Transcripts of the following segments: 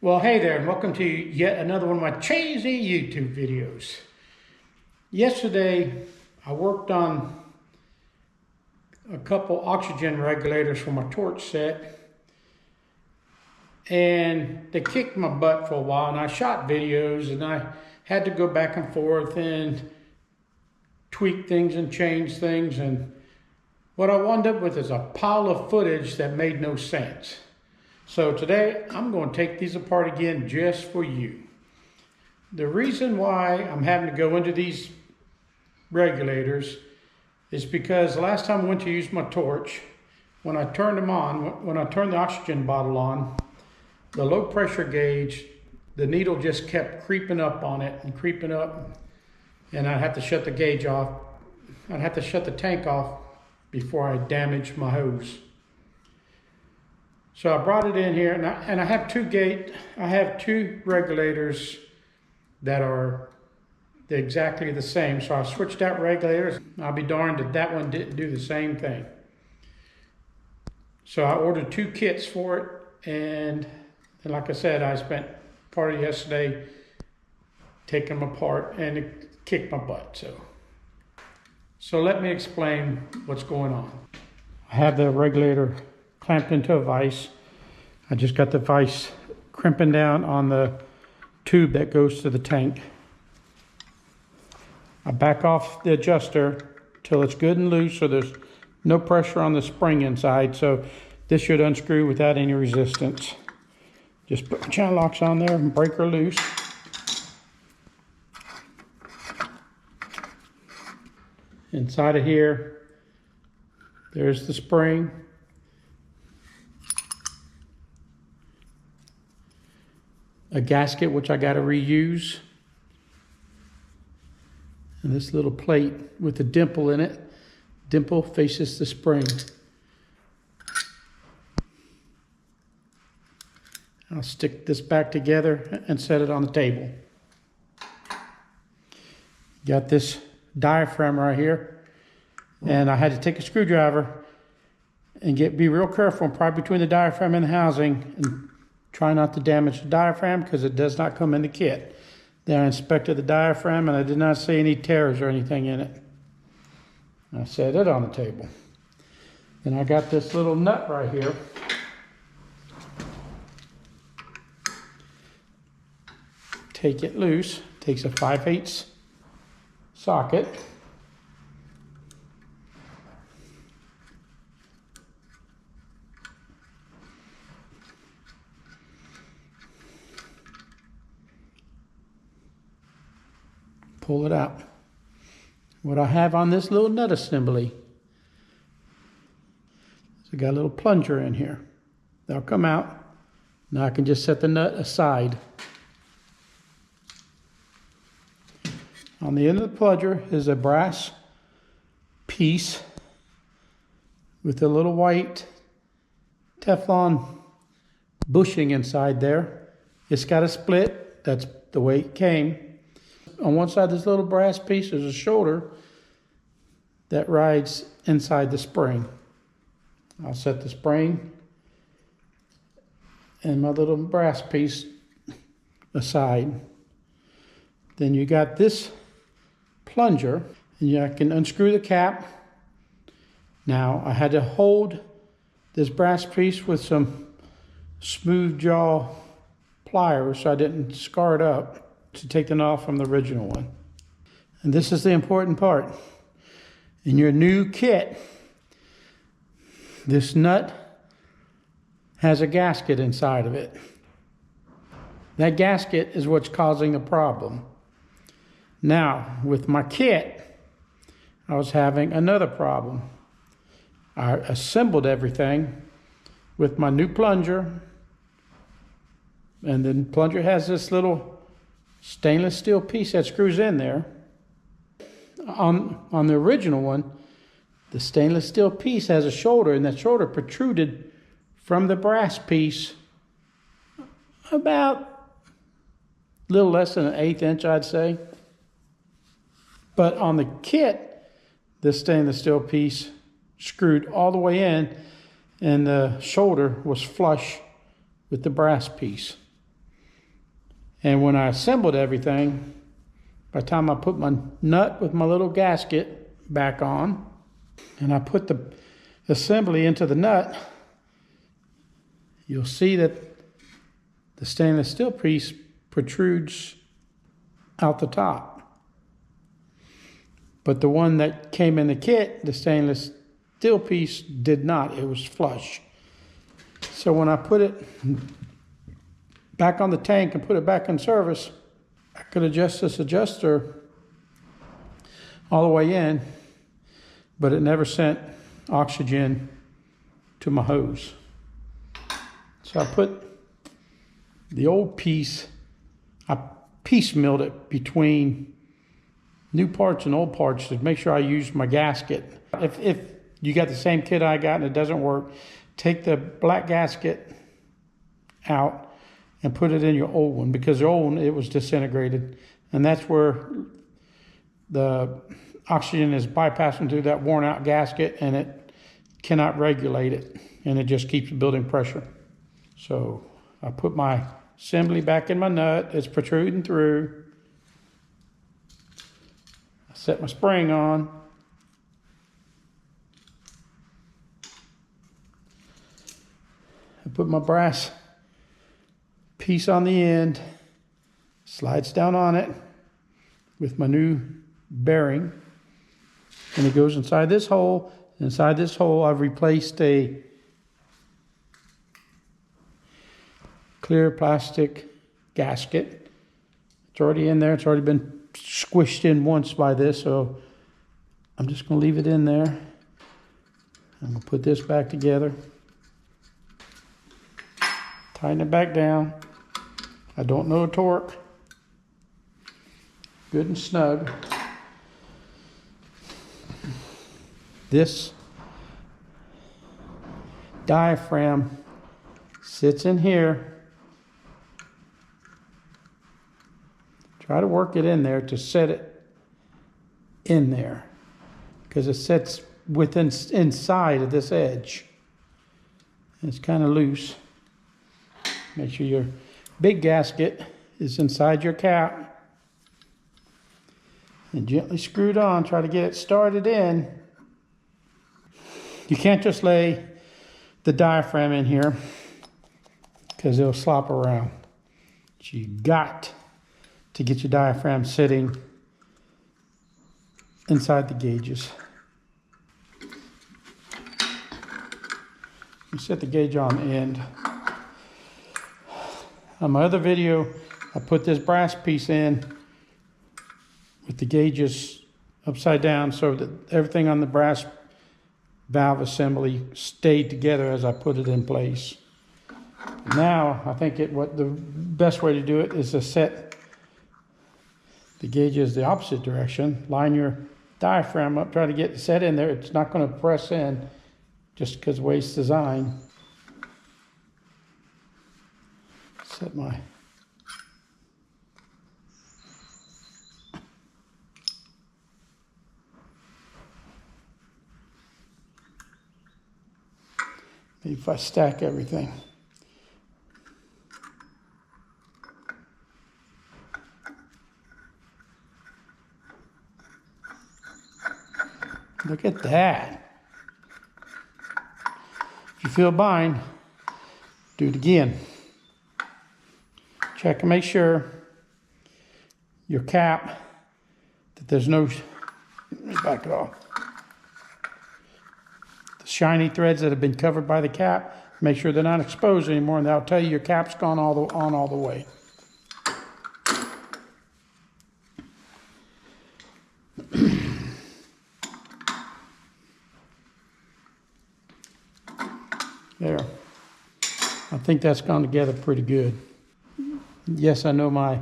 Well, hey there, and welcome to yet another one of my cheesy YouTube videos. Yesterday, I worked on a couple oxygen regulators for my torch set, and they kicked my butt for a while, and I shot videos, and I had to go back and forth and tweak things and change things, and what I wound up with is a pile of footage that made no sense. So today, I'm going to take these apart again just for you. The reason why I'm having to go into these regulators is because the last time I went to use my torch, when I turned them on, when I turned the oxygen bottle on, the low pressure gauge, the needle just kept creeping up on it and creeping up, and I'd have to shut the gauge off. I'd have to shut the tank off before I damaged my hose. So I brought it in here, and I have two regulators that are exactly the same. So I switched out regulators. I'll be darned if that one didn't do the same thing. So I ordered two kits for it, and like I said, I spent part of yesterday taking them apart, and it kicked my butt. So let me explain what's going on. I have the regulator clamped into a vise. I just got the vise crimping down on the tube that goes to the tank. I back off the adjuster till it's good and loose so there's no pressure on the spring inside, so this should unscrew without any resistance. Just put the channel locks on there and break her loose. Inside of here, there's the spring. A gasket, which I got to reuse. And this little plate with a dimple in it. Dimple faces the spring. I'll stick this back together and set it on the table. Got this diaphragm right here. And I had to take a screwdriver and be real careful, probably between the diaphragm and the housing, and try not to damage the diaphragm because it does not come in the kit. Then I inspected the diaphragm and I did not see any tears or anything in it. I set it on the table. Then I got this little nut right here. Take it loose. Takes a 5/8 socket. Pull it out. What I have on this little nut assembly is I got a little plunger in here. That'll come out. Now I can just set the nut aside. On the end of the plunger is a brass piece with a little white Teflon bushing inside there. It's got a split. That's the way it came. On one side of this little brass piece is a shoulder that rides inside the spring. I'll set the spring and my little brass piece aside. Then you got this plunger, and I can unscrew the cap. Now I had to hold this brass piece with some smooth jaw pliers so I didn't scar it up, to take the knot from the original one. And this is the important part. In your new kit, this nut has a gasket inside of it. That gasket is what's causing the problem. Now, with my kit, I was having another problem. I assembled everything with my new plunger, and the plunger has this little stainless steel piece that screws in there. On the original one, the stainless steel piece has a shoulder, and that shoulder protruded from the brass piece about a little less than 1/8 inch, I'd say. But on the kit, the stainless steel piece screwed all the way in, and the shoulder was flush with the brass piece. And when I assembled everything, by the time I put my nut with my little gasket back on, and I put the assembly into the nut, you'll see that the stainless steel piece protrudes out the top. But the one that came in the kit, the stainless steel piece, did not. It was flush. So when I put it back on the tank and put it back in service, I could adjust this adjuster all the way in, but it never sent oxygen to my hose. So I put the old piece, I piecemealed it between new parts and old parts to make sure I use my gasket. If you got the same kit I got and it doesn't work, take the black gasket out and put it in your old one, because the old one, it was disintegrated. And that's where the oxygen is bypassing through that worn out gasket, and it cannot regulate it, and it just keeps building pressure. So I put my assembly back in my nut. It's protruding through. I set my spring on. I put my brass piece on the end, slides down on it with my new bearing, and it goes inside this hole. Inside this hole, I've replaced a clear plastic gasket. It's already in there. It's already been squished in once by this, so I'm just going to leave it in there. I'm going to put this back together, tighten it back down. I don't know the torque. Good and snug. This diaphragm sits in here. Try to work it in there to set it in there, because it sits inside of this edge. It's kind of loose. Make sure your big gasket is inside your cap, and gently screw it on. Try to get it started in. You can't just lay the diaphragm in here, because it'll slop around. So you got to get your diaphragm sitting inside the gauges. You set the gauge on the end. On my other video, I put this brass piece in with the gauges upside down so that everything on the brass valve assembly stayed together as I put it in place. Now, I think what the best way to do it is to set the gauges the opposite direction. Line your diaphragm up, try to get it set in there. It's not going to press in just because of the way it's designed. Set my maybe if I stack everything. Look at that. If you feel a bind, do it again. Check and make sure your cap, that there's no, let me back it off. The shiny threads that have been covered by the cap, make sure they're not exposed anymore, and that'll tell you your cap's gone all the way. There. I think that's gone together pretty good. Yes, I know my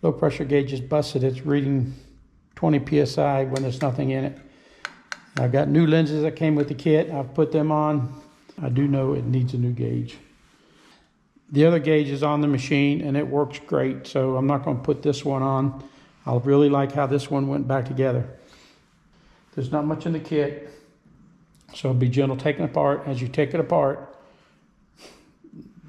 low pressure gauge is busted. It's reading 20 psi when there's nothing in it. I've got new lenses that came with the kit. I've put them on. I do know it needs a new gauge. The other gauge is on the machine and it works great, so I'm not going to put this one on. I really like how this one went back together. There's not much in the kit, so be gentle taking it apart. As you take it apart,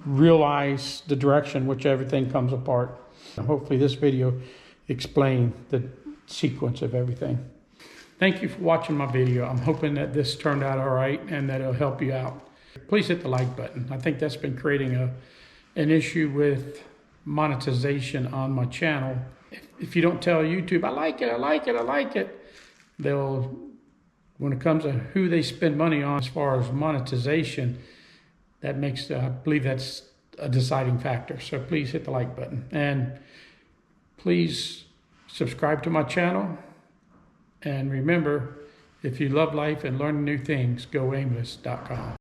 realize the direction which everything comes apart. Hopefully this video explained the sequence of everything. Thank you for watching my video. I'm hoping that this turned out all right and that it'll help you out. Please hit the like button. I think that's been creating an issue with monetization on my channel. If you don't tell YouTube, I like it, they'll, when it comes to who they spend money on as far as monetization, that makes, I believe that's a deciding factor. So please hit the like button. And please subscribe to my channel. And remember, if you love life and learning new things, go aimless.com.